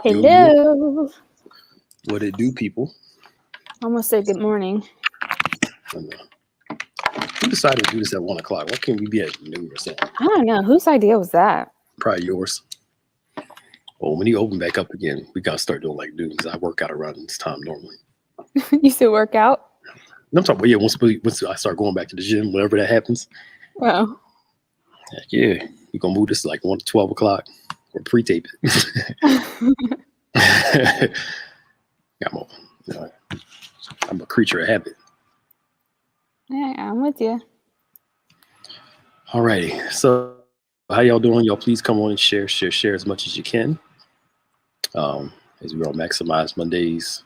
Yo, Hello. what it do, people? I almost said good morning. And, who decided to do this at 1 o'clock? Why can't we be at noon or something? I don't know. Whose idea was that? Probably yours. Well, when you open back up again, we gotta start doing like noon because I work out around this time normally. You still work out? And I'm talking about once I start going back to the gym, whenever that happens. Oh. Heck yeah, you gonna move this to like 1 to 12 o'clock or pre-tape it. I'm a creature of habit. Yeah, I'm with you. Alrighty, so how y'all doing? Y'all please come on and share as much as you can. As we all maximize Mondays.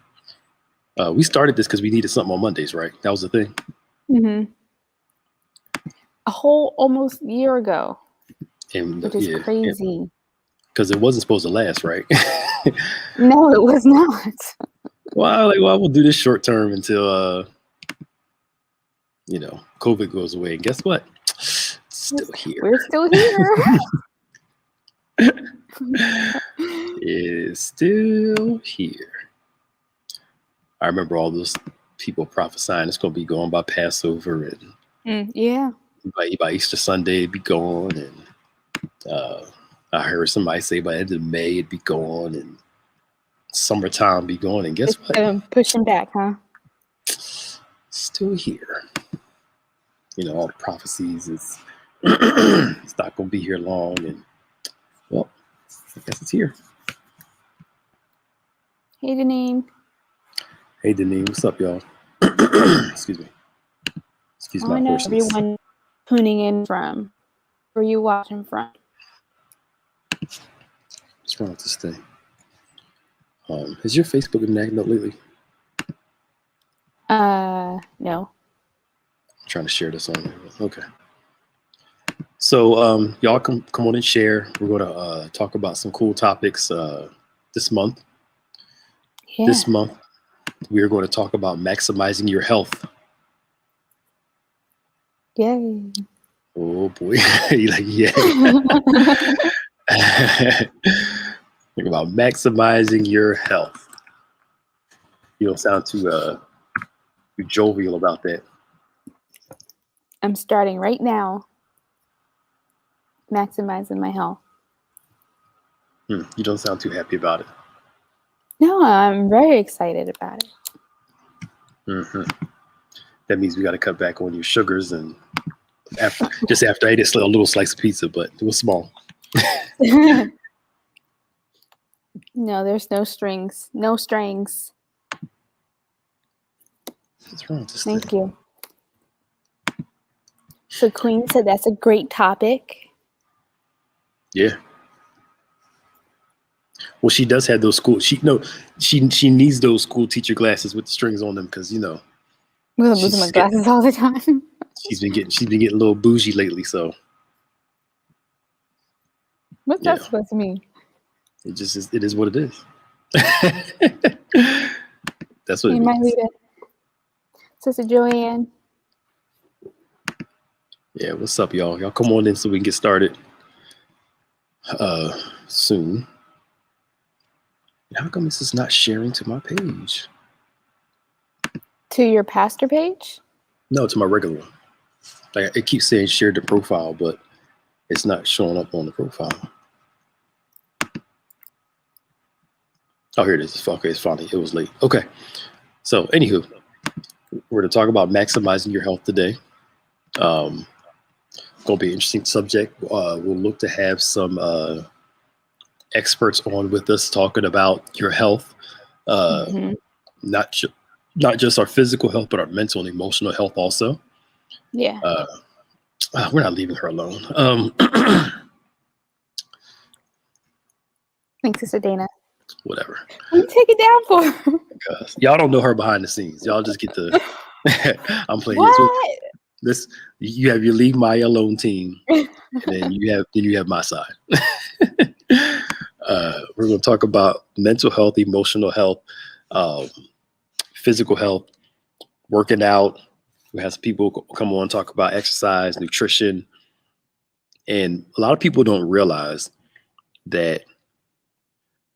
We started this because we needed something on Mondays, right? That was the thing. Mm-hmm. A whole almost year ago, which is crazy. Because it wasn't supposed to last, right? No, it was not. Well, we'll do this short term until COVID goes away. And guess what? It's still here. We're still here. It's still here. I remember all those people prophesying it's going to be gone by Passover and yeah, by Easter Sunday it'd be gone, and I heard somebody say by the end of May it'd be gone, and summertime be gone. And guess what? Pushing back, huh? Still here. All the prophecies is it's not going to be here long, and well, I guess it's here. Hey, Deneen. Hey, Deneen, what's up, y'all? Excuse me. Excuse my horses. Everyone tuning in from. Where are you watching from? What's wrong with this thing? Has your Facebook been acting up lately? No. I'm trying to share this on there. Okay. So y'all come on and share. We're going to talk about some cool topics this month. Yeah. This month, we are going to talk about maximizing your health. Yay. Oh, boy. You're like, yay. Think about maximizing your health. You don't sound too jovial about that. I'm starting right now. Maximizing my health. You don't sound too happy about it. No, I'm very excited about it. Mm-hmm. That means we got to cut back on your sugars, and after I ate a little slice of pizza, but it was small. No, there's no strings. No strings. What's wrong with this Thank thing? you. So Queen said that's a great topic. Yeah. Well, she does have those school. She needs those school teacher glasses with the strings on them because I'm losing my glasses all the time. she's been getting a little bougie lately. So what's that supposed to mean? It just is. It is what it is. That's what you it might means. leave it. Sister Joanne. Yeah, what's up, y'all? Y'all come on in so we can get started soon. How come this is not sharing to my page? To your pastor page? No, to my regular one. Like it keeps saying share the profile, but it's not showing up on the profile. Oh, here it is. Okay, it's funny. It was late. Okay. So, anywho, we're going to talk about maximizing your health today. Going to be an interesting subject. We'll look to have some experts on with us talking about your health, not just our physical health, but our mental and emotional health also. Yeah. We're not leaving her alone. Thanks, Sister Dana. Whatever. What you take it down for? Because y'all don't know her behind the scenes. Y'all just get to. I'm playing this. You have your Leave Maya Alone team, and then you have my side. We're going to talk about mental health, emotional health, physical health, working out. We have some people come on and talk about exercise, nutrition, and a lot of people don't realize that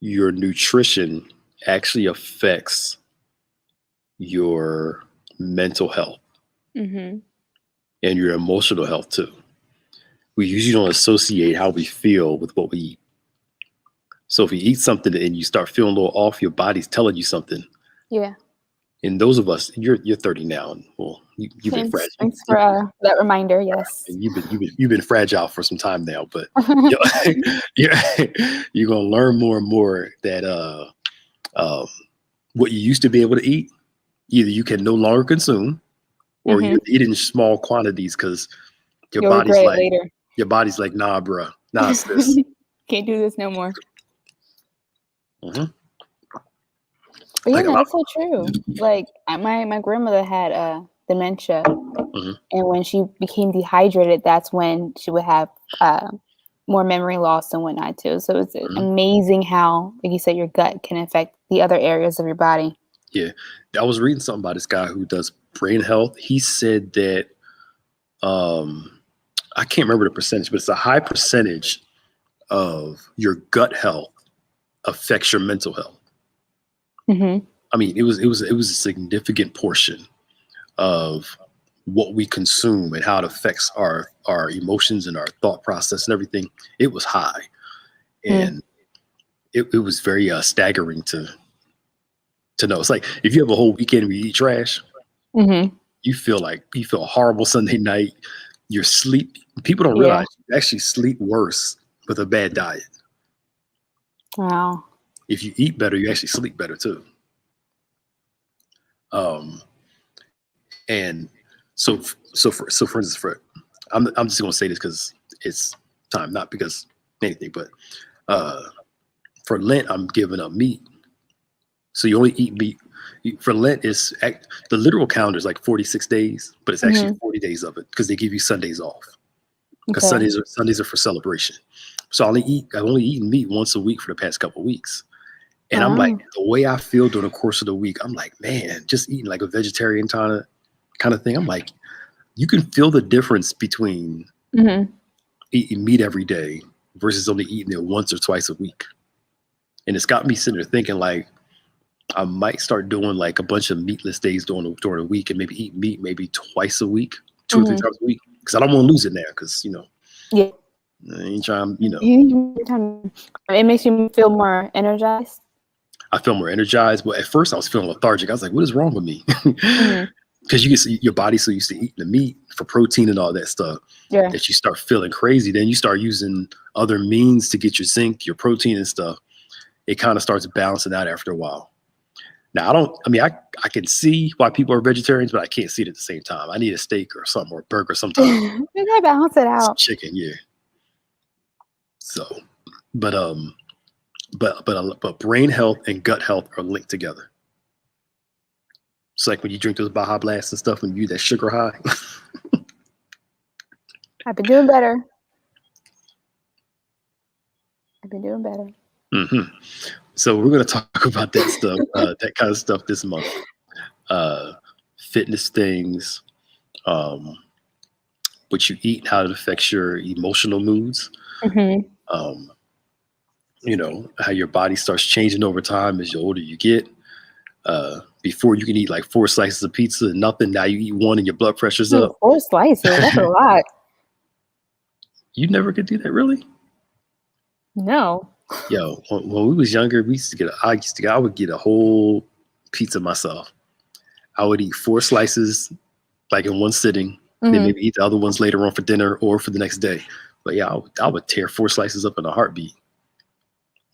your nutrition actually affects your mental health Mm-hmm. and your emotional health too. We usually don't associate how we feel with what we eat. So if you eat something and you start feeling a little off, your body's telling you something. Yeah. And those of us, you're 30 now, and well, you've been fragile. Thanks for that reminder. Yes. You've been fragile for some time now, but you know, you're gonna learn more and more that what you used to be able to eat, either you can no longer consume, or Mm-hmm. you eat in small quantities because your You'll body's regret it like later. nah, bruh, nah, sis. Can't do this no more. Mhm. But yeah, Like a no, lot. that's so true. Like my grandmother had dementia, Mhm. and when she became dehydrated, that's when she would have more memory loss and whatnot too. So it's Mhm. amazing how, like you said, your gut can affect the other areas of your body. Yeah, I was reading something about this guy who does brain health. He said that I can't remember the percentage, but it's a high percentage of your gut health affects your mental health. Mm-hmm. I mean, it was a significant portion of what we consume and how it affects our emotions and our thought process and everything. It was high, and it was very staggering to know. It's like if you have a whole weekend where you eat trash, Mm-hmm. you feel horrible Sunday night. Your sleep, people don't Yeah. realize you actually sleep worse with a bad diet. Wow. If you eat better, you actually sleep better too. And for instance, I'm just gonna say this because it's time, not because anything, but uh, for Lent, I'm giving up meat. So you only eat meat. For Lent, the literal calendar is like 46 days, but it's actually 40 days of it because they give you Sundays off. Because Okay. Sundays are for celebration. So I've only eaten meat once a week for the past couple of weeks. And I'm like, Oh. the way I feel during the course of the week, I'm like, man, just eating like a vegetarian kind of thing. I'm like, you can feel the difference between Mm-hmm. eating meat every day versus only eating it once or twice a week. And it's got me sitting there thinking like, I might start doing like a bunch of meatless days during the week and maybe eat meat maybe twice a week, 2 or 3 Mm-hmm. times a week. Because I don't want to lose it now. Because Yeah. I ain't trying. It makes you feel more energized. I feel more energized. But at first, I was feeling lethargic. I was like, "What is wrong with me?" Mm-hmm. Because you can see your body's so used to eating the meat for protein and all that stuff Yeah. that you start feeling crazy. Then you start using other means to get your zinc, your protein, and stuff. It kind of starts balancing out after a while. Now, I can see why people are vegetarians, but I can't see it at the same time. I need a steak or something or a burger sometimes. You gotta balance it Some out. chicken, yeah. So, but but brain health and gut health are linked together. It's like when you drink those Baja Blasts and stuff and you that sugar high. I've been doing better. I've been doing better. Mm-hmm. So we're going to talk about that stuff, that kind of stuff this month. Fitness things, what you eat, how it affects your emotional moods. Mm-hmm. Um, how your body starts changing over time as the older you get. Before you can eat like 4 slices of pizza and nothing. Now you eat one and your blood pressure's Ooh, up. 4 slices. That's a lot. You never could do that, really? No. Yo, when we was younger, I would get a whole pizza myself. I would eat 4 slices like in one sitting, then Mm-hmm. maybe eat the other ones later on for dinner or for the next day. But yeah, I would tear 4 slices up in a heartbeat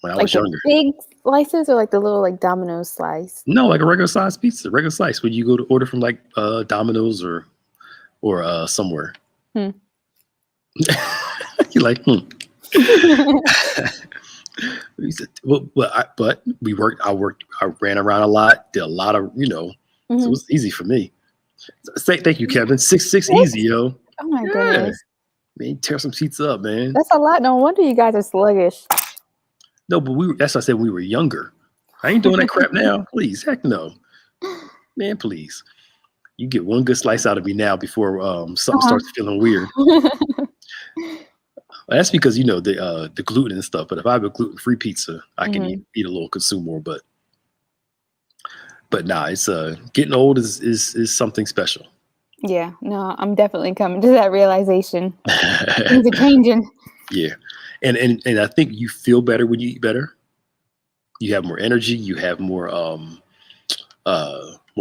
when I Like was the younger. big slices or like the little like Domino's slice? No, like a regular size pizza, regular slice. When you go to order from like Domino's or somewhere, Hmm. you're like, He said, but we worked. I ran around a lot. Did a lot of, so it Mm-hmm. was easy for me. Say thank you, Kevin. 6 easy, 6? yo. Oh my Yeah, goodness. man, tear some seats up, man. That's a lot. No wonder you guys are sluggish. No, but that's what I said when we were younger. I ain't doing that crap now. Please, heck no, man. Please, you get one good slice out of me now before something starts feeling weird. Well, that's because the gluten and stuff. But if I have a gluten-free pizza, I can Hmm. eat a little, consume more. But nah, it's getting old is something special. Yeah, no, I'm definitely coming to that realization. Things are changing. Yeah, and I think you feel better when you eat better. You have more energy. You have more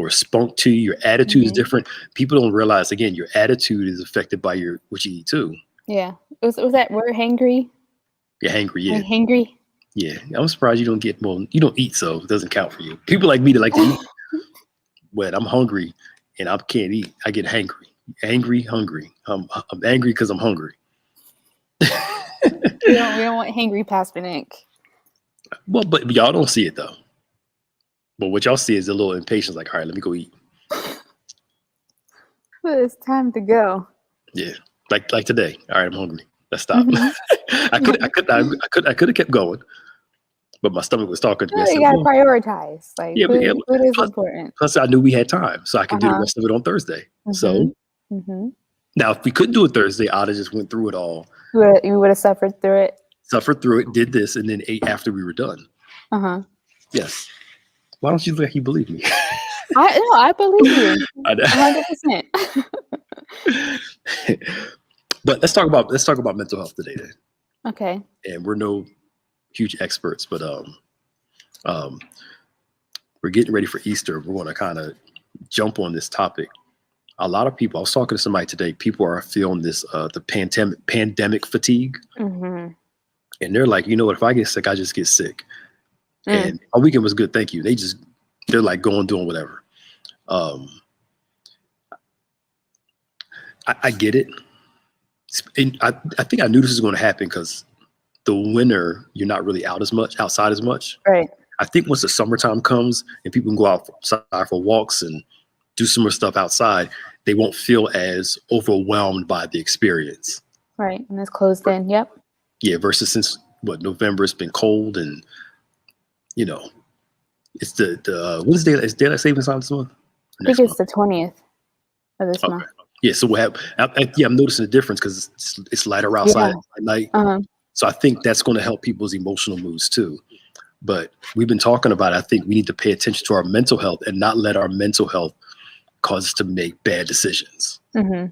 spunk to you. Your attitude is Hmm. different. People don't realize, again, your attitude is affected by what you eat too. Yeah. Was that word hangry? You're hangry, Are yeah. you hangry? Yeah, I'm surprised you don't get more. You don't eat, so it doesn't count for you. People like me that like to eat, but I'm hungry and I can't eat. I get hangry, angry, hungry. I'm angry because I'm hungry. We don't want hangry Pasternak. Well, but y'all don't see it though. But what y'all see is a little impatience. Like, all right, let me go eat. But it's time to go. Yeah, like today. All right, I'm hungry. Let's stop. Hmm. I could have kept going, but my stomach was talking to me. I You said, gotta well, prioritize. Like yeah, but yeah. food is Plus, important. plus, I knew we had time, so I could do the Uh-huh. rest of it on Thursday. Hmm. So Hmm. now, if we couldn't do it Thursday, I'd have just went through it all, You would have suffered through it. suffered through it, did this, and then ate after we were done. Uh-huh. Yes. Why don't you think you believe me? I believe you. I know. 100%. But let's talk about mental health today, then. Okay. And we're no huge experts, but we're getting ready for Easter. We're going to kind of jump on this topic. A lot of people. I was talking to somebody today. People are feeling this the pandemic fatigue, Hmm. and they're like, you know what? If I get sick, I just get sick. Mm. And our weekend was good, thank you. They're like doing whatever. I get it. And I think I knew this was going to happen because the winter, you're not really outside as much. Right. I think once the summertime comes and people can go outside for walks and do some more stuff outside, they won't feel as overwhelmed by the experience. Right. And it's closed in. Yep. Yeah, versus since November, it's been cold and it's the what is daylight savings time this month? I think it's the 20th of this Okay. month. Yeah, so what happened? I'm noticing a difference because it's lighter outside Yeah. at night. Uh-huh. So I think that's going to help people's emotional moods too. But we've been talking about, I think we need to pay attention to our mental health and not let our mental health cause us to make bad decisions. Hmm.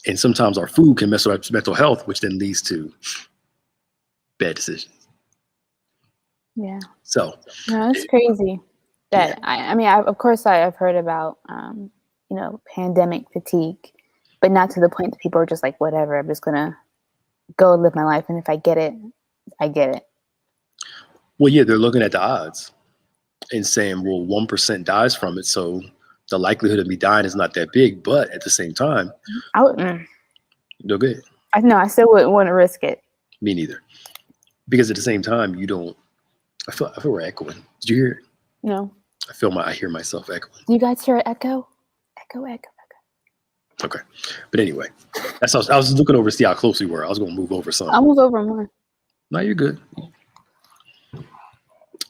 And sometimes our food can mess with our mental health, which then leads to bad decisions. Yeah. So No, it's crazy. That of course I've heard about pandemic fatigue, but not to the point that people are just like, whatever, I'm just gonna go live my life, and if I get it, I get it. well, yeah, they're looking at the odds and saying, well, 1% dies from it, so the likelihood of me dying is not that big. But at the same time, I wouldn't. no good. I still wouldn't want to risk it. Me neither. Because at the same time, you don't. I feel we're echoing. Did you hear it? No. I hear myself echoing. Do you guys hear an echo? Echo, echo, echo. Okay, but anyway, I was looking over to see how close we were. I was going to move over some. I'll move over more. No, you're good.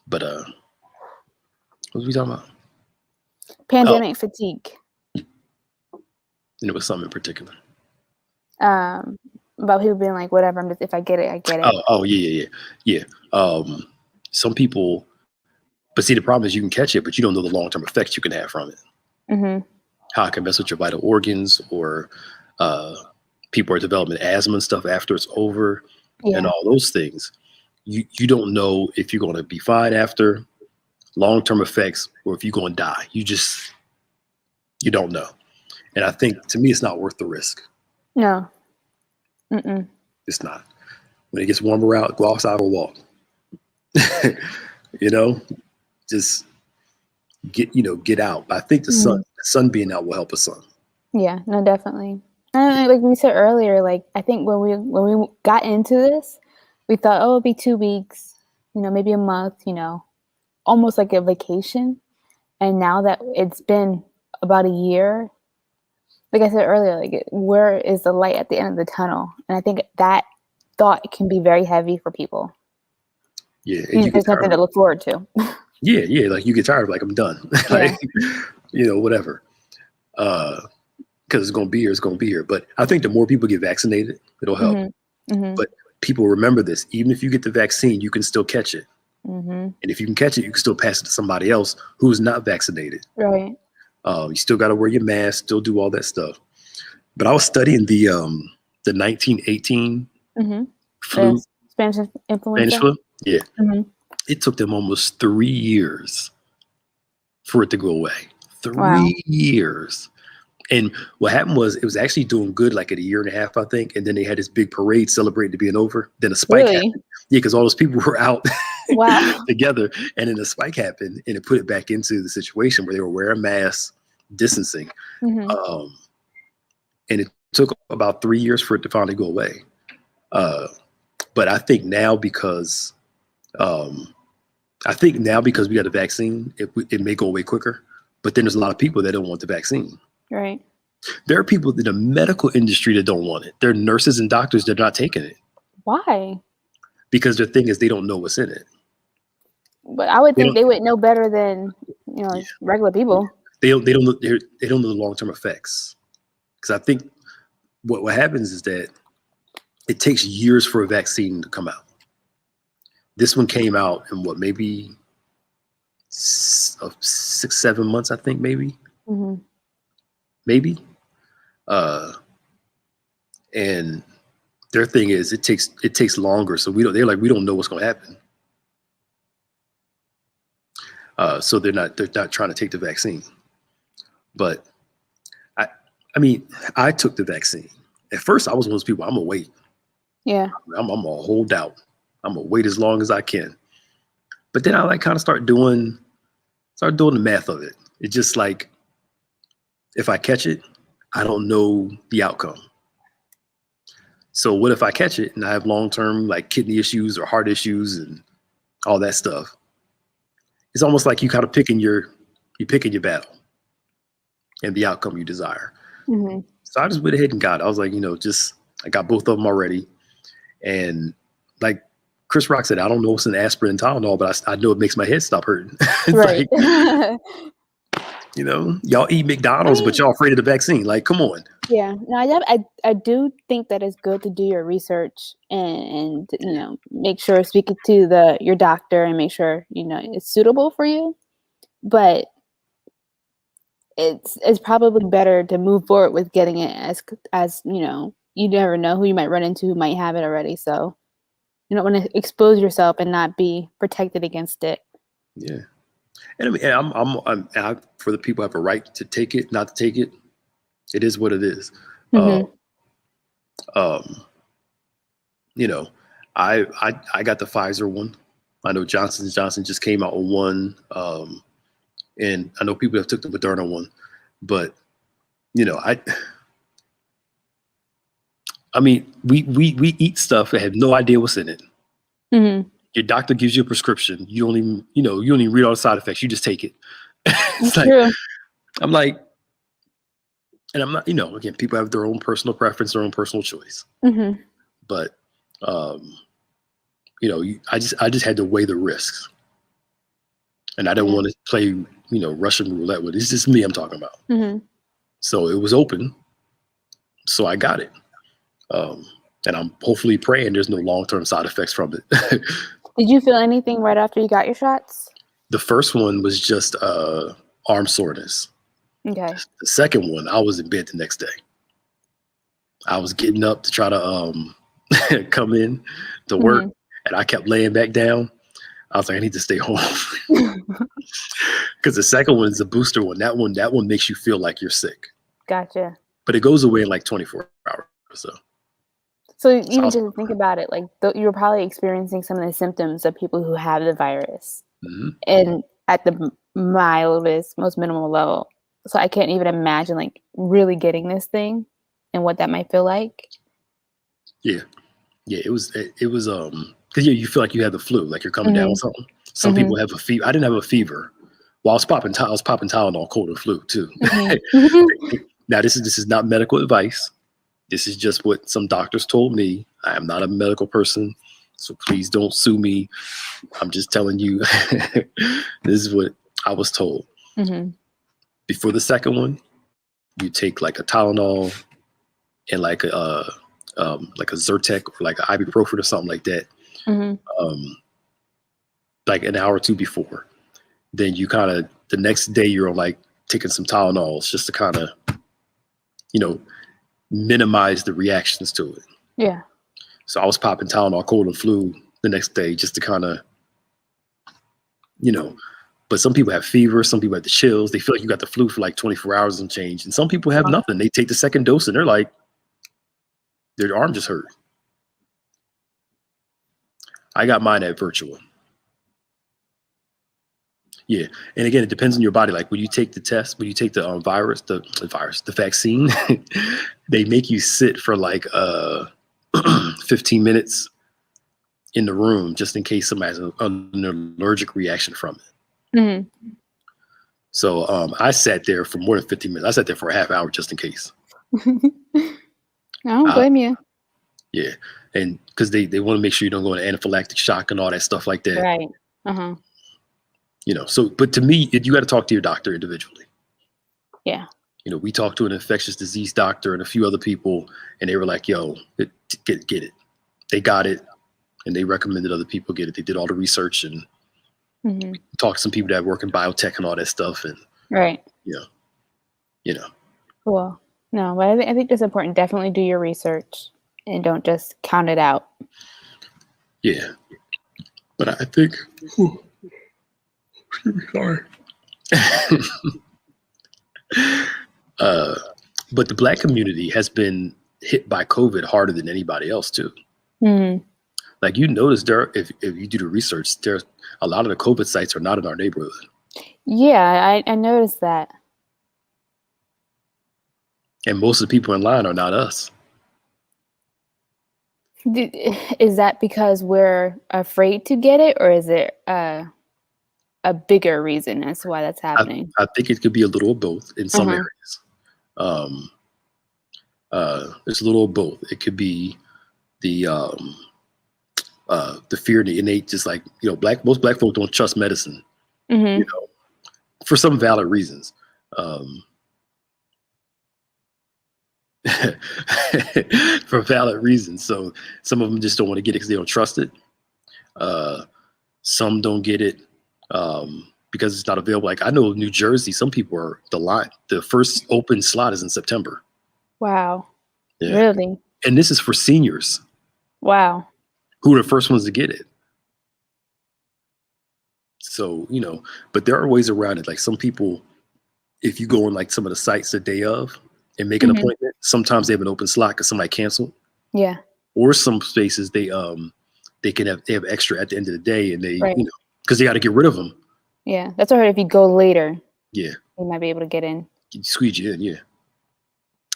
But what was we talking about? Pandemic fatigue. And it was something in particular. About people being like, whatever, if I get it, I get it. Oh yeah. Some people, but see, the problem is you can catch it, but you don't know the long-term effects you can have from it. Mm-hmm. How it can mess with your vital organs, or people are developing asthma and stuff after it's over, and all those things. You don't know if you're going to be fine after, long-term effects, or if you're going to die. You don't know. And I think, to me, it's not worth the risk. No. Mm-mm. It's not. When it gets warmer out, go outside or walk. Just get out. I think the sun being out will help us some. Yeah, no, definitely. And like we said earlier, like I think when we got into this, we thought, oh, it'll be 2 weeks, maybe a month, almost like a vacation. And now that it's been about a year, like I said earlier, like where is the light at the end of the tunnel? And I think that thought can be very heavy for people. Yeah, There's nothing to look forward to. Yeah, like you get tired of, like, I'm done. Like, whatever. Because it's gonna be here, But I think the more people get vaccinated, it'll help. Mm-hmm. But people remember this. Even if you get the vaccine, you can still catch it. Mm-hmm. And if you can catch it, you can still pass it to somebody else who's not vaccinated. Right. You still got to wear your mask, still do all that stuff. But I was studying the 1918 Mm-hmm. flu, Spanish Spanish influenza. flu. Yeah. Mm-hmm. It took them almost 3 years for it to go away. Wow. 3 years. And what happened was it was actually doing good like at a year and a half, I think. And then they had this big parade celebrating to being over. Then a spike Really? happened. Yeah, because all those people were out Wow. together. And then the spike happened and it put it back into the situation where they were wearing masks, distancing. Mm-hmm. And it took about 3 years for it to finally go away. But I think now because we got a vaccine, it may go away quicker. But then there's a lot of people that don't want the vaccine. Right. There are people in the medical industry that don't want it. There are nurses and doctors that are not taking it Why? because their thing is they don't know what's in it. But I would They think don't- they would know better than regular people. They don't know the long-term effects. Because I think what happens is that it takes years for a vaccine to come out. This one came out in maybe 6-7 months, I think, maybe. Mm-hmm. Maybe. And their thing is it takes longer, so we don't know what's going to happen. So they're not trying to take the vaccine. But I mean, I took the vaccine. At first, I was one of those people. I'm gonna wait. Yeah. I'm gonna hold out. I'm gonna wait as long as I can. But then I kind of start doing the math of it. It's just like if I catch it, I don't know the outcome. So what if I catch it and I have long-term like kidney issues or heart issues and all that stuff? It's almost like you kind of picking your battle and the outcome you desire. Mm-hmm. So I just went ahead and got it. I was like, I got both of them already. And like Chris Rock said, I don't know what's in aspirin and Tylenol, but I know it makes my head stop hurting. It's Right. like, y'all eat McDonald's, but y'all afraid of the vaccine. Like, come on. Yeah. No, I do think that it's good to do your research and make sure speak to your doctor and make sure it's suitable for you. But it's probably better to move forward with getting it as you never know who you might run into who might have it already. So you don't want to expose yourself and not be protected against it. Yeah. And I mean, I'm for the people who have a right to take it, not to take it. It is what it is. Mm-hmm. I got the Pfizer one. I know Johnson & Johnson just came out with one. And I know people have took the Moderna one, but I mean, we eat stuff and have no idea what's in it. Mm-hmm. Your doctor gives you a prescription. You don't even read all the side effects. You just take it. It's like, True. I'm like, and I'm not, again, people have their own personal preference, their own personal choice. Mm-hmm. But, I just had to weigh the risks. And I didn't want to play, Russian roulette with it. It's just me I'm talking about. Mm-hmm. So it was open. So I got it. And I'm hopefully praying there's no long-term side effects from it. Did you feel anything right after you got your shots? The first one was just arm soreness. Okay. The second one, I was in bed the next day. I was getting up to try to come in to work, and I kept laying back down. I was like, I need to stay home. Because the second one is a booster one. That one makes you feel like you're sick. Gotcha. But it goes away in like 24 hours or so. So even just think about it, like you're probably experiencing some of the symptoms of people who have the virus, and at the mildest, most minimal level. So I can't even imagine like really getting this thing and what that might feel like. Yeah, it was because you feel like you had the flu, like you're coming down with something. Some people have a fever. I didn't have a fever. Well, I was popping Tylenol, cold and flu too. Now this is not medical advice. This is just what some doctors told me. I am not a medical person, so please don't sue me. I'm just telling you, this is what I was told. Before the second one, you take like a Tylenol and like a like a Zyrtec or like an ibuprofen or something like that, Hmm. like an hour or two before. Then you kind of the next day you're on like taking some Tylenols just to kind of, you know, minimize the reactions to it. Yeah. So I was popping Tylenol, cold and flu the next day just to kind of, you know, but some people have fever, some people have the chills. They feel like you got the flu for like 24 hours and change. And some people have nothing. They take the second dose and they're like, their arm just hurt. I got mine at virtual. Yeah. And again, it depends on your body. Like when you take the test, when you take the the vaccine, they make you sit for like 15 minutes in the room just in case somebody has an allergic reaction from it. Mm-hmm. So I sat there for more than 15 minutes. I sat there for a half hour just in case. I don't blame you. Yeah. And because they want to make sure you don't go into anaphylactic shock and all that stuff like that. Right. Uh-huh. You know, so, but to me, you got to talk to your doctor individually. Yeah. You know, we talked to an infectious disease doctor and a few other people, and they were like, yo, get it. They got it, and they recommended other people get it. They did all the research and talked to some people that work in biotech and all that stuff. And, right. You know. Cool. No, but I think that's important. Definitely do your research and don't just count it out. Yeah. But I think, sorry. But the Black community has been hit by COVID harder than anybody else too. Mm-hmm. Like you notice if you do the research, there's a lot of the COVID sites are not in our neighborhood. Yeah, I noticed that. And most of the people in line are not us. Is that because we're afraid to get it, or is it a bigger reason as to why that's happening? I think it could be a little of both in some areas. There's a little of both. It could be the fear, the innate, just like, you know, most black folk don't trust medicine, you know, for some valid reasons. For valid reasons. So some of them just don't want to get it because they don't trust it. Some don't get it because it's not available. Like I know New Jersey, some people are the first open slot is in September. Wow. Yeah. Really? And this is for seniors. Wow. Who are the first ones to get it? So, you know, but there are ways around it. Like some people, if you go on like some of the sites the day of and make an appointment, sometimes they have an open slot because somebody canceled. Yeah. Or some spaces they have extra at the end of the day, and they right. you know, because they got to get rid of them. Yeah, that's all right. If you go later, yeah, you might be able to get in. Squeeze you in, yeah.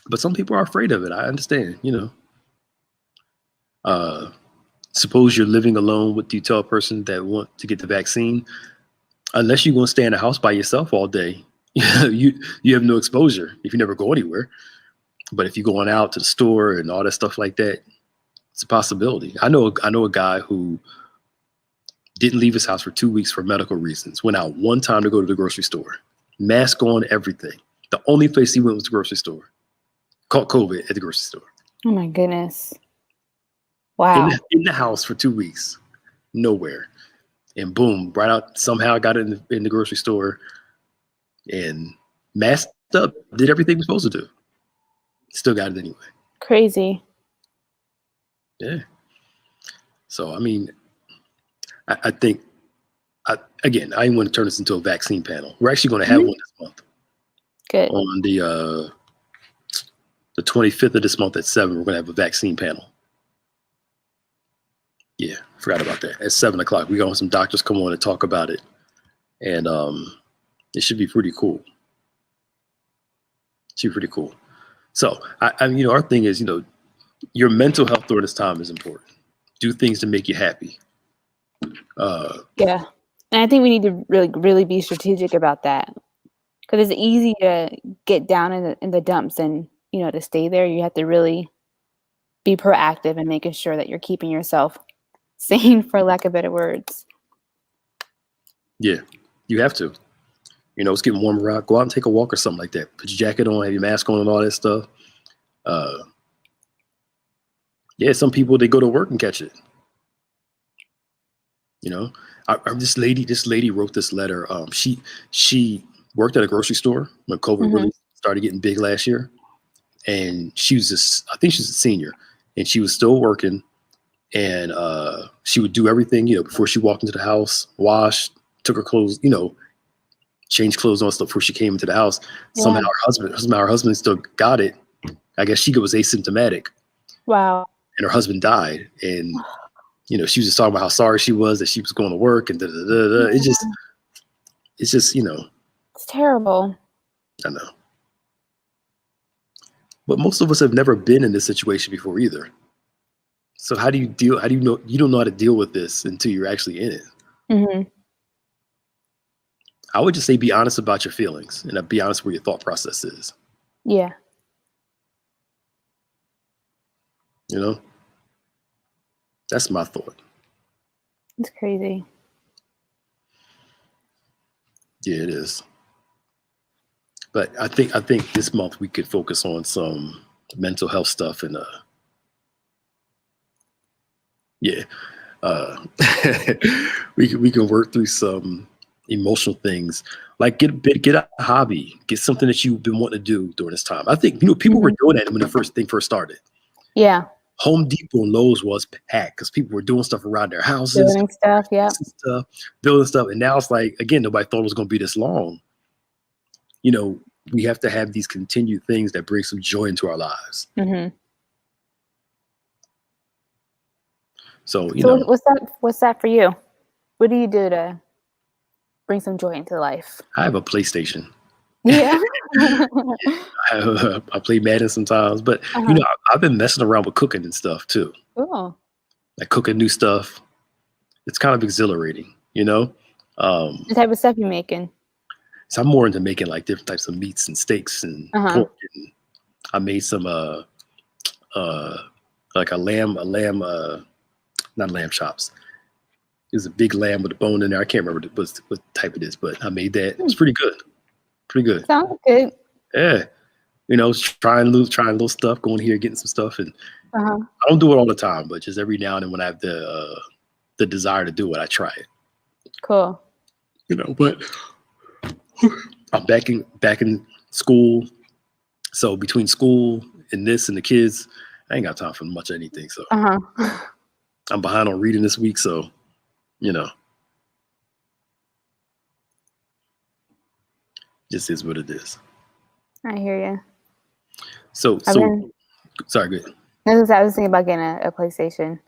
But some people are afraid of it. I understand, you know. Suppose you're living alone. What do you tell a person that want to get the vaccine? Unless you're going to stay in the house by yourself all day, you have no exposure if you never go anywhere. But if you're going out to the store and all that stuff like that, it's a possibility. I know a guy who didn't leave his house for 2 weeks for medical reasons. Went out one time to go to the grocery store, mask on, everything. The only place he went was the grocery store. Caught COVID at the grocery store. Oh my goodness! Wow. In the house for 2 weeks, nowhere, and boom, right out. Somehow got it in the grocery store, and masked up, did everything he was supposed to do. Still got it anyway. Crazy. Yeah. So, I mean, I think, again, I didn't want to turn this into a vaccine panel. We're actually going to have one this month. Good. On the 25th of this month at 7, we're going to have a vaccine panel. Yeah, forgot about that. At 7 o'clock, we're going to have some doctors come on and talk about it. And it should be pretty cool. Should be pretty cool. So, you know, our thing is, you know, your mental health during this time is important. Do things to make you happy. Yeah. And I think we need to really be strategic about that, because it's easy to get down in the dumps and, you know, to stay there. You have to really be proactive and making sure that you're keeping yourself sane, for lack of better words. Yeah, you have to. You know, it's getting warmer out. Go out and take a walk or something like that. Put your jacket on, have your mask on and all that stuff. Yeah, some people they go to work and catch it. You know, this lady wrote this letter. She worked at a grocery store when COVID Hmm. really started getting big last year, and she was just I think she's a senior, and she was still working, and she would do everything before she walked into the house, wash, took her clothes, change clothes on stuff before she came into the house. Somehow Yeah. her husband still got it. I guess she was asymptomatic, Wow. and her husband died, and she was just talking about how sorry she was that she was going to work and da, da, da, da. Yeah. It's just, It's terrible. I know. But most of us have never been in this situation before either. So how do you deal? How do you know you don't know how to deal with this until you're actually in it? Hmm. I would just say be honest about your feelings and be honest where your thought process is. Yeah. You know, that's my thought. It's crazy. Yeah, it is. But I think this month we could focus on some mental health stuff and yeah, uh, we can work through some emotional things like get a hobby, get something that you've been wanting to do during this time. I think people were Hmm. doing that when the first thing first started. Yeah. Home Depot and Lowe's was packed because people were doing stuff around their houses, Building stuff. Yeah. stuff, building stuff, and now it's like again nobody thought it was going to be this long. You know, we have to have these continued things that bring some joy into our lives. Hmm. So So what's that? What's that for you? What do you do to bring some joy into life? I have a PlayStation. Yeah. I play Madden sometimes, but Uh-huh. I've been messing around with cooking and stuff too, Cool. like cooking new stuff. It's kind of exhilarating, Um, What type of stuff you making? so I'm more into making like different types of meats and steaks and Uh-huh. pork. And I made some uh like a lamb not lamb chops. It was a big lamb with a bone in there. I can't remember what type it is, but I made that. It was pretty good. Pretty good. Sounds good. Yeah. Trying little stuff, going here, getting some stuff, and Uh-huh. I don't do it all the time, but just every now and then when I have the desire to do it, I try it. Cool. But I'm back in school, so between school and this and the kids, I ain't got time for much of anything. So Uh-huh. I'm behind on reading this week, so you know, just is what it is. I hear you. So I've been. sorry, good. I was thinking about getting a PlayStation.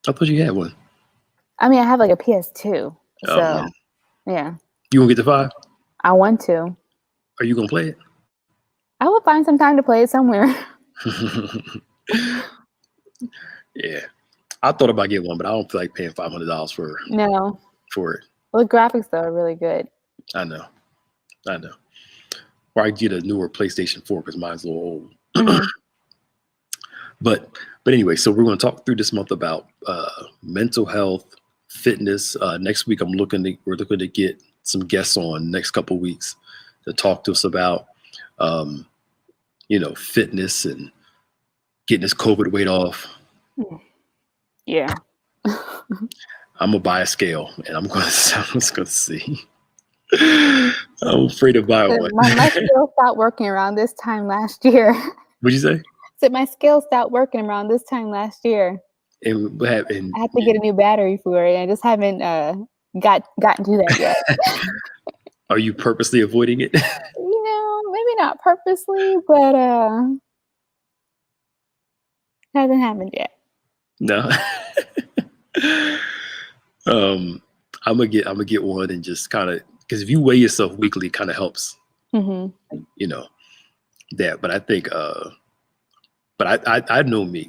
I thought you had one. I mean, I have like a PS2, Oh man, so yeah, you gonna get the 5? I want to. Are you gonna play I will find some time to play it somewhere. it? Yeah, I thought about getting one, but I don't feel like paying $500 No. for it. Well, the graphics though are really good. I know. Or I get a newer PlayStation 4 because mine's a little old. Mhm. But anyway, so we're going to talk through this month about mental health, fitness. Next week, we're looking to get some guests on next couple weeks to talk to us about fitness and getting this COVID weight off. Yeah. I'm gonna buy a scale and I'm just gonna see. I'm afraid to buy one. My scale stopped working around this time last year. What'd you say? So my scale stopped working around this time last year. And what happened? I had to get a new battery for it, and I just haven't gotten to that yet. Are you purposely avoiding it? Maybe not purposely, but hasn't happened yet. No. I'm gonna get one and just kind of because if you weigh yourself weekly, it kind of helps. Mm-hmm. That. But I think, but I know me.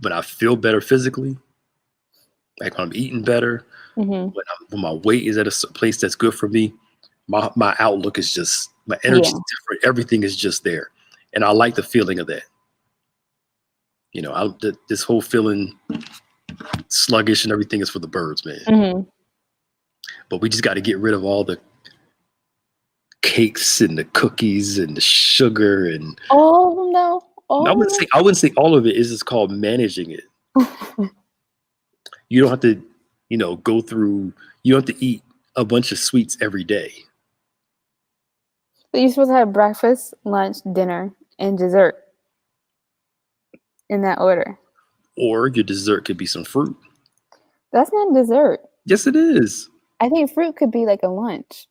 When I feel better physically, like when I'm eating better, Mm-hmm. when my weight is at a place that's good for me, my outlook is just my energy is different. Everything is just there, and I like the feeling of that. This whole feeling sluggish and everything is for the birds, man. Mm-hmm. But we just got to get rid of all the cakes and the cookies and the sugar and All of them, though. I wouldn't Oh, say I wouldn't say all of it. Is just called managing it. You don't have to, go through. You don't have to eat a bunch of sweets every day. but you're supposed to have breakfast, lunch, dinner, and dessert in that order. Or your dessert could be some fruit. That's not dessert. Yes, it is. I think fruit could be like a lunch.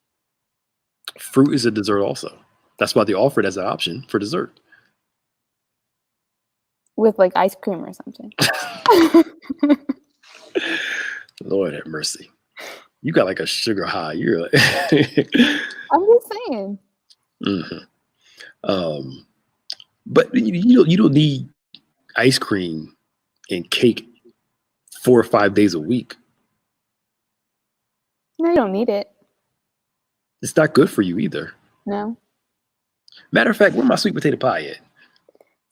Fruit is a dessert also. That's why they offer it as an option for dessert. With like ice cream or something. Lord have mercy. You got like a sugar high. You're like I'm just saying. But you don't need ice cream and cake 4 or 5 days a week. No, you don't need it. It's not good for you either. No. Matter of fact, where my sweet potato pie at?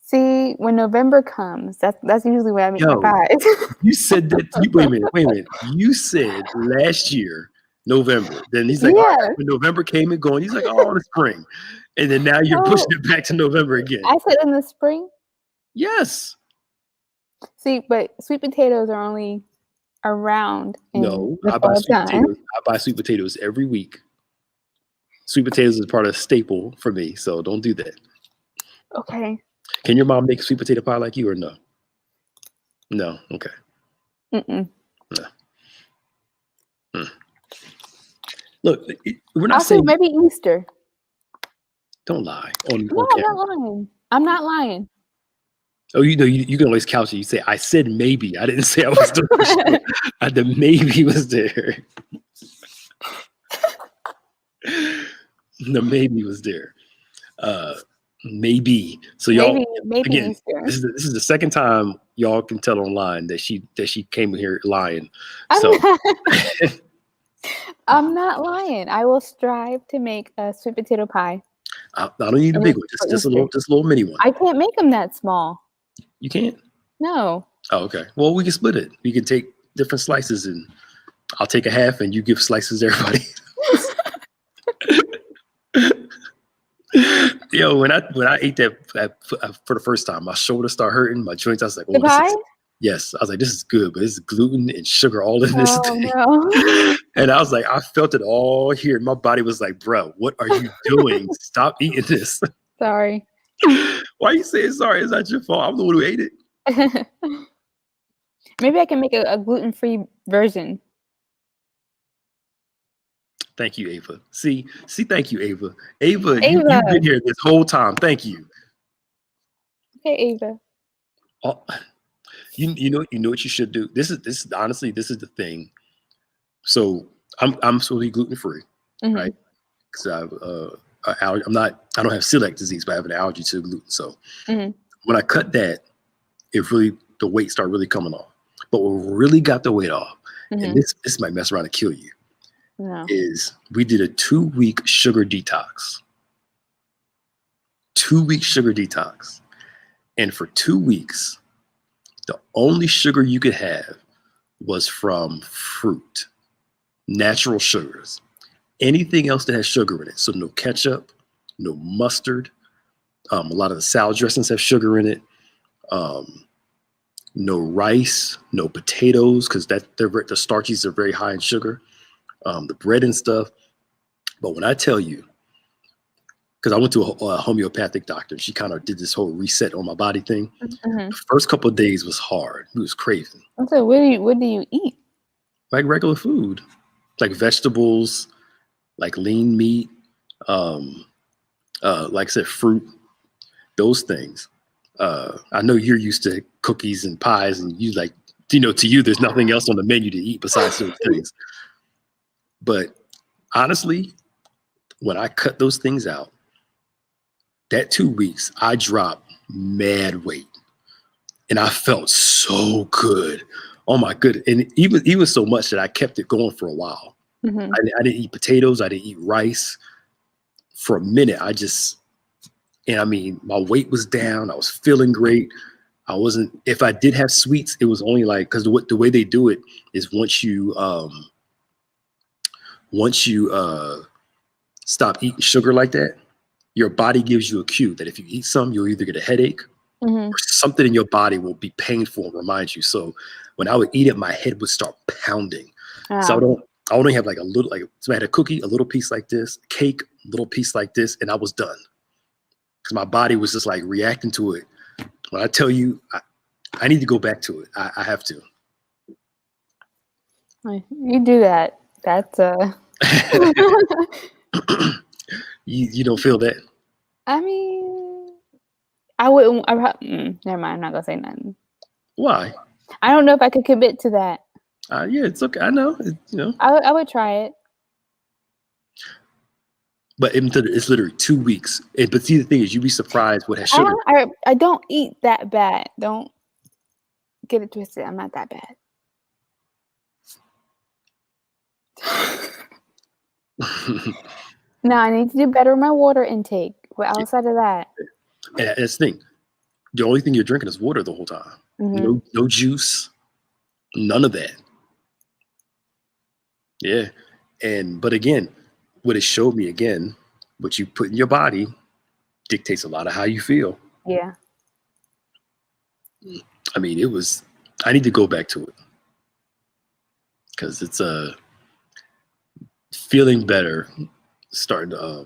See, when November comes, that's usually when I make Yo, my pies. You said that. Wait a minute. You said last year, November. Then he's like, all Yeah. right, when November came and going, he's like, oh, the spring. And then now you're pushing it back to November again. I said in the spring. Yes. See, but sweet potatoes are only around in No, the I buy fall sweet time. potatoes. I buy sweet potatoes every week. Sweet potatoes is part of a staple for me, so don't do that. Okay. Can your mom make sweet potato pie like you or no? No. Okay. Mm-mm. No. Look, we're not Also, saying maybe Easter. don't lie on No, I'm camera. not lying. I'm not lying. Oh, you can always couch it. You say, I said maybe. I didn't say I was doing sure. The maybe was there. The maybe was there. Maybe. So y'all maybe again, Easter. this is the second time y'all can tell online that she came here lying. I'm So not, I'm not lying. I will strive to make a sweet potato pie. I don't need a big one, just a little mini one. I can't make them that small. You can't? No. Oh, okay. Well, we can split it. We can take different slices, and I'll take a half, and you give slices to everybody. Yo, when I ate that for the first time, my shoulder started hurting, my joints. I was like, The pie? Yes. I was like, this is good, but it's gluten and sugar all in this thing. No. And I was like, I felt it all here. My body was like, bro, what are you doing? Stop eating this. Sorry. Why are you saying sorry? It's not your fault. I'm the one who ate it. Maybe I can make a gluten-free version. Thank you, Ava. See, thank you, Ava. Ava, you've been here this whole time. Thank you. Okay, Ava. Oh, you know what you should do. This is honestly, this is the thing. So I'm supposed to be gluten-free, right? Because I don't have celiac disease, but I have an allergy to gluten. So when I cut that, the weight started really coming off. But what really got the weight off, and this might mess around and kill you, is we did a 2-week sugar detox. 2-week sugar detox. And for 2 weeks, the only sugar you could have was from fruit, natural sugars. Anything else that has sugar in it. So no ketchup, no mustard. A lot of the salad dressings have sugar in it. No rice, no potatoes, because the starchies are very high in sugar. The bread and stuff. But when I tell you, because I went to a homeopathic doctor, she kind of did this whole reset on my body thing. The first couple of days was hard. It was crazy. So what do you eat? Like regular food, like vegetables, like lean meat, like I said, fruit, those things. I know you're used to cookies and pies, and you like, to you, there's nothing else on the menu to eat besides those things. But honestly, when I cut those things out, that 2 weeks, I dropped mad weight, and I felt so good. Oh my goodness! And even so much that I kept it going for a while. I didn't eat potatoes. I didn't eat rice for a minute. And I mean, my weight was down. I was feeling great. If I did have sweets, it was only like, because the way they do it is once you stop eating sugar like that, your body gives you a cue that if you eat some, you'll either get a headache Mm-hmm. or something in your body will be painful and remind you. So when I would eat it, my head would start pounding. So I only have like a little, like, so I had a cookie, a little piece like this, cake, a little piece like this, and I was done. Because my body was just like reacting to it. When I tell you, I need to go back to it. I have to. You do that. That's You don't feel that? I mean, I wouldn't. Never mind. I'm not gonna say nothing. Why? I don't know if I could commit to that. Yeah, it's okay. I know. I would try it. But it's literally 2 weeks. But see, the thing is, you'd be surprised what has sugar. I don't eat that bad. Don't get it twisted. I'm not that bad. No, I need to do better with my water intake. But outside of that, and that's the thing. The only thing you're drinking is water the whole time. mm-hmm. No juice, none of that. Yeah, but again, what it showed me again, what you put in your body dictates a lot of how you feel. Yeah. I mean, I need to go back to it because it's feeling better, starting to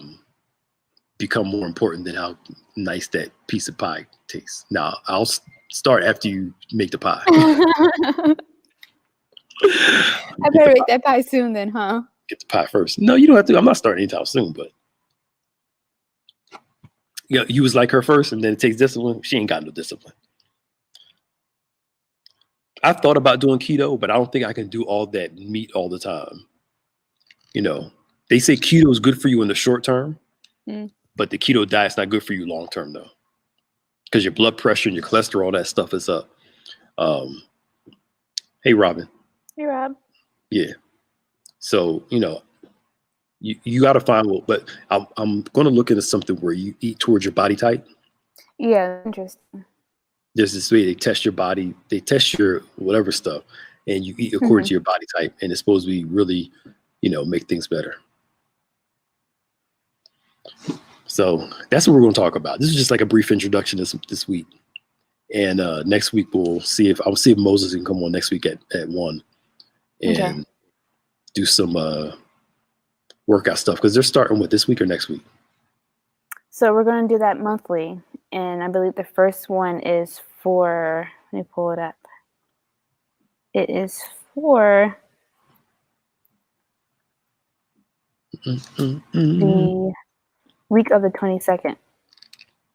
become more important than how nice that piece of pie tastes. Now, I'll start after you make the pie. I better make that pie soon then, huh? Get the pie first. No, you don't have to. I'm not starting anytime soon, but yeah, you was like her first, and then it takes discipline. She ain't got no discipline. I've thought about doing keto, but I don't think I can do all that meat all the time. They say keto is good for you in the short term, but the keto diet's not good for you long term, though, because your blood pressure and your cholesterol, that stuff is up. Hey, Robin. Hey, Rob. Yeah. So, you got to find but I'm going to look into something where you eat towards your body type. Yeah, interesting. There's this way they test your body, they test your whatever stuff, and you eat according to your body type, and it's supposed to be really, make things better. So that's what we're going to talk about. This is just like a brief introduction this week, and next week I'll see if Moses can come on next week at 1 and do some workout stuff, because they're starting with this week or next week. So we're going to do that monthly, and I believe the first one is for, let me pull it up. It is for the week of the 22nd.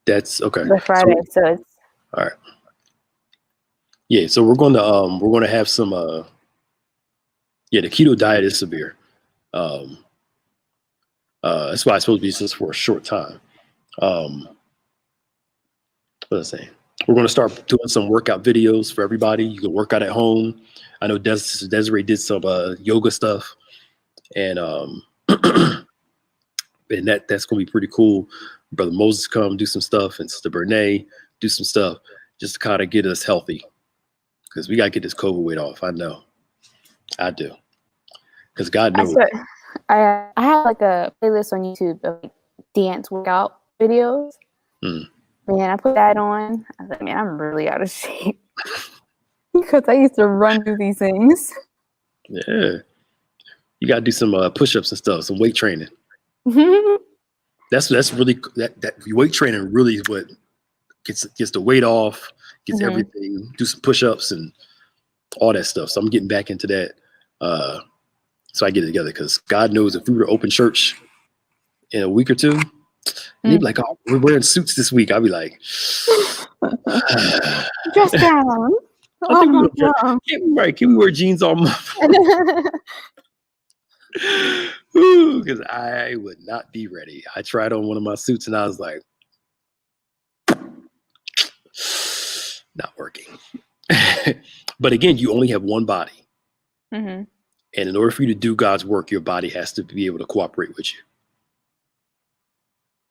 That's okay. The Friday, so it's all right. Yeah, so we're going to have some the keto diet is severe. That's why it's supposed to be just for a short time. What was I saying? We're going to start doing some workout videos for everybody. You can work out at home. I know Desiree did some yoga stuff, and and that's going to be pretty cool. Brother Moses come do some stuff, and Sister Bernay do some stuff just to kind of get us healthy, because we got to get this COVID weight off. I know, I do, because God knows. I have like a playlist on YouTube of like dance workout videos. Man, I put that on. I was like, man, I'm really out of shape because I used to run through these things. Yeah, you got to do some push-ups and stuff, some weight training. That's really that weight training really is what gets the weight off, gets everything. Do some push-ups and all that stuff. So I'm getting back into that. So I get it together, because God knows if we were to open church in a week or two, and you'd be like, oh, we're wearing suits this week. I'd be like, dress down. Can we wear jeans all month? Because I would not be ready. I tried on one of my suits and I was like, not working. But again, you only have one body. And in order for you to do God's work, your body has to be able to cooperate with you.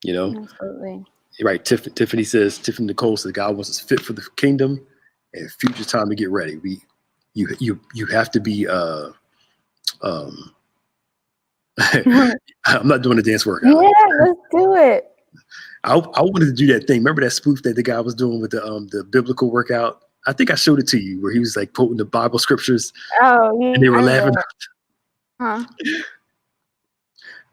Absolutely. Right. Tiffany Nicole says God wants us fit for the kingdom and future time to get ready. You have to be I'm not doing a dance workout. Yeah, let's do it. I wanted to do that thing. Remember that spoof that the guy was doing with the biblical workout? I think I showed it to you where he was like quoting the Bible scriptures Oh, yeah, and they I were remember laughing. that. Huh?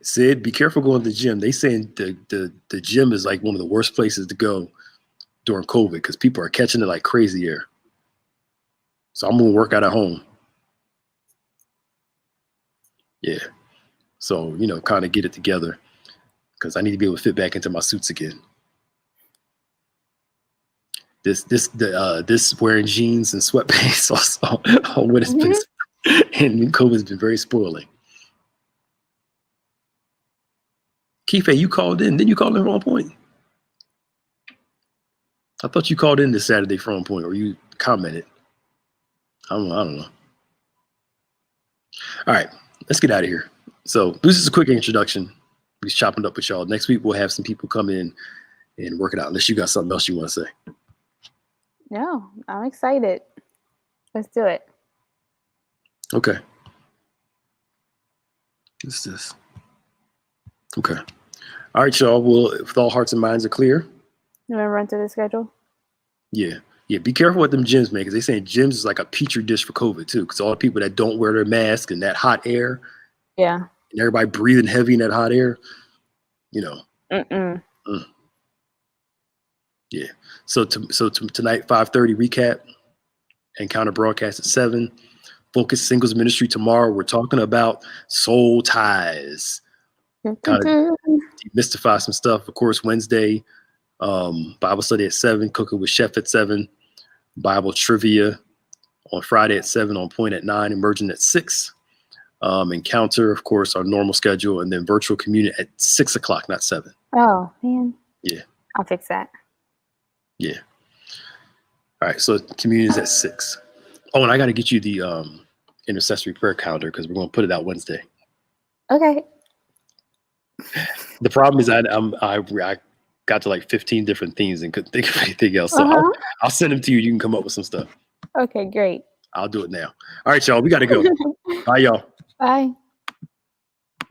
Said, be careful going to the gym. They saying the gym is like one of the worst places to go during COVID because people are catching it like crazy here. So I'm gonna work out at home. Yeah. So, kind of get it together because I need to be able to fit back into my suits again. This wearing jeans and sweatpants also on what it's been, and COVID's been very spoiling. Kiefe, you called in. Didn't you call in from On Point? I thought you called in this Saturday from On Point, or you commented. I don't know. All right, let's get out of here. So this is a quick introduction. We're chopping up with y'all. Next week we'll have some people come in and work it out. Unless you got something else you want to say. No, I'm excited. Let's do it. Okay. What's this? Okay. All right, y'all. Well, if all hearts and minds are clear. You want to run through the schedule? Yeah. Be careful with them gyms, man, because they saying gyms is like a petri dish for COVID too. Because all the people that don't wear their mask and that hot air. Yeah. And everybody breathing heavy in that hot air. Yeah. So tonight, 5:30 recap. Encounter broadcast at 7. Focus Singles Ministry tomorrow. We're talking about soul ties. Kind of demystify some stuff. Of course, Wednesday, Bible study at 7. Cooking with Chef at 7. Bible trivia on Friday at 7. On Point at 9. Emerging at 6. Encounter, of course, our normal schedule, and then virtual communion at 6 o'clock, not 7. Oh man. Yeah. I'll fix that. Yeah. All right. So communion is at 6. Oh, and I got to get you the intercessory prayer calendar because we're going to put it out Wednesday. Okay. The problem is I got to like 15 different themes and couldn't think of anything else. So I'll send them to you. You can come up with some stuff. Okay, great. I'll do it now. All right, y'all. We got to go. Bye, y'all. Bye.